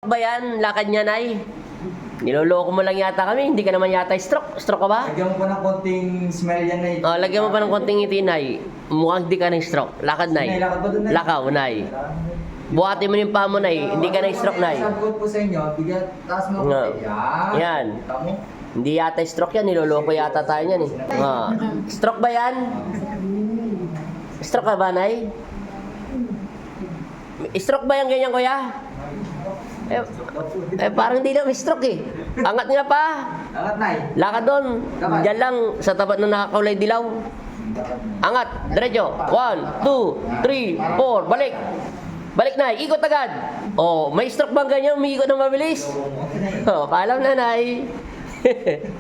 Ba yan? Lakad niya, Nay? Niloloko mo lang yata kami. Hindi ka naman yata stroke. Stroke ka ba? Lagyan mo pa ng konting smell yan, Nay. Oh, lagyan mo pa ng konting ngiti, Nay. Mukhang hindi ka ng stroke. Lakad, Nay. Nay, lakad ba dun, Nay? Lakaw, Nay. Buhatin mo yung paa mo, Nay. Hindi ka ng stroke, Nay. Sagot po sa inyo, bigyan, taas mo Nga. konti. Yan. Yan. Kita mo? Hindi yata stroke yan. Niloloko yata tayo yan, eh. Ah. Stroke ba yan? Stroke ka ba, Nay? Stroke ba yan ganyan, kuya? Parang hindi na may stroke, eh. Angat nga pa. Angat, Nay. Lakad doon. Diyan lang, sa tapat na nakakulay dilaw. Angat, diretso. 1, 2, 3, 4, balik. Balik, Nay. Ikot agad. Oh, may stroke bang ganyan? Umiikot ng mabilis? Oh, paalam na, Nay.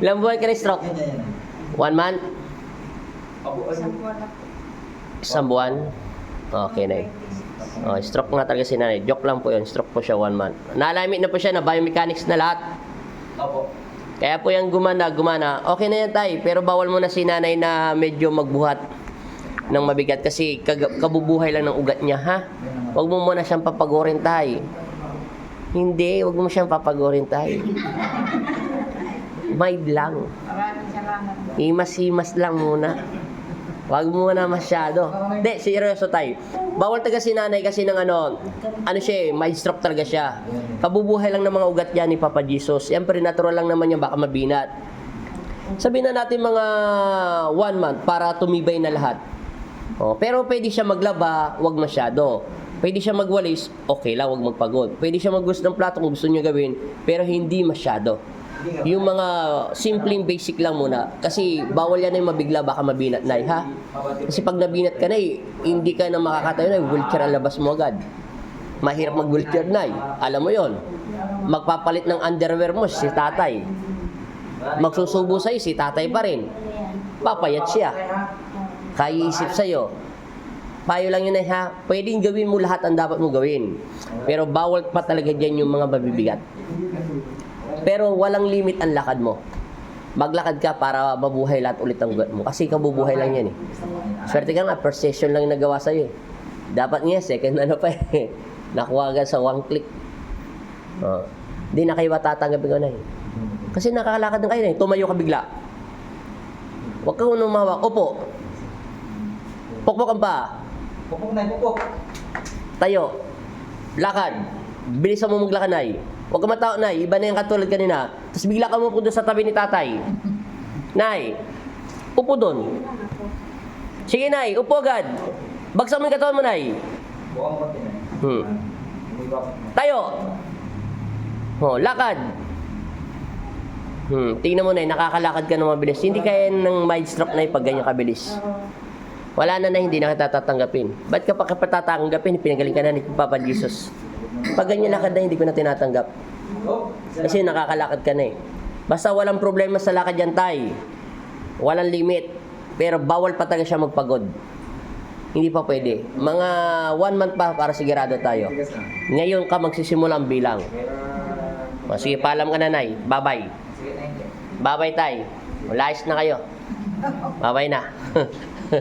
Ilang buwan ka na stroke? 1 month? Isang buwan? Okay, Nay. Oh, stroke nga talaga si Nanay. Joke lang po yun. Stroke po siya 1 month. Nalamit na po siya na biomechanics na lahat. Opo. Kaya po yung gumana. Okay na yan, Tay. Pero bawal mo na si Nanay na medyo magbuhat ng mabigat kasi kabubuhay lang ng ugat niya, ha? Huwag mo muna siyang papagorin, Tay. Hindi, huwag mo siyang papagorin, Tay. Mild lang. Himas-himas lang muna. Huwag mo na masyado. Hindi, seryoso, Tay. Bawal taga si Nanay kasi ng ano siya, mild stroke talaga siya. Kabubuhay lang ng mga ugat niya ni Papa Jesus. Siyempre, natural lang naman yan, baka mabinat. Sabihin na natin mga 1 month para tumibay na lahat. Oh, pero pwede siya maglaba, wag masyado. Pwede siya magwalis, okay lang, wag magpagod. Pwede siya maggusto ng plato kung gusto niya gawin, pero hindi masyado. Yung mga simpleng basic lang muna. Kasi bawal yan ay mabigla, baka mabinat, Nay, ha? Kasi pag nabinat ka, Nay, hindi ka na makakatayo, Nay, wheelchair ang labas mo agad. Mahirap mag-wheelchair, Nay. Alam mo yon. Magpapalit ng underwear mo, si tatay. Magsusubo sa'yo, si tatay pa rin. Papayat siya. Kaiisip sa'yo. Payo lang yun, Nay, ha? Pwedeng gawin mo lahat ang dapat mo gawin. Pero bawal pa talaga dyan yung mga mabibigat. Pero walang limit ang lakad mo. Maglakad ka para mabuhay lahat ulit ang ugat mo. Kasi kabubuhay lang yan, eh. Swerte ka nga, first session lang yung nagawa sa'yo, eh. Dapat nga, second ano pa, eh. Nakuha agad sa 1 click. Oh. Di na kayo matatanggapin ko, Nay. Kasi nakakalakad na kayo, Nay. Tumayo ka bigla. Huwag kang umawak. Upo. Pukpok ang paa. Pupok, Nay, pupok. Tayo. Lakad. Bilisan mo maglakad, Nay. Huwag ka matao, Nay. Iba na yung katulad kanina. Tapos bigla ka mo doon sa tabi ni tatay. Nay, upo doon. Sige, Nay. Upo agad. Bagsak mo yung katawan mo, Nay. Buang konti, Nay. Tayo. Oh, lakad. Tingnan mo, Nay. Nakakalakad ka ng mabilis. Hindi kaya ng mild stroke, Nay, pag ganyan kabilis. Wala na, Nay. Hindi na kita tatanggapin. Ba't ka pa tatanggapin? Pinagaling ka na ni Papa Jesus. Pag ganyan lakad na, hindi ko na tinatanggap. Kasi nakakalakad ka na, eh. Basta walang problema sa lakad yan, Tay. Walang limit. Pero bawal pa talaga siya magpagod. Hindi pa pwede. Mga 1 month pa para sigurado tayo. Ngayon ka magsisimula ang bilang. Sige, paalam ka na, Nay. Bye-bye. Bye-bye, Tay. Layas na kayo. Bye-bye na.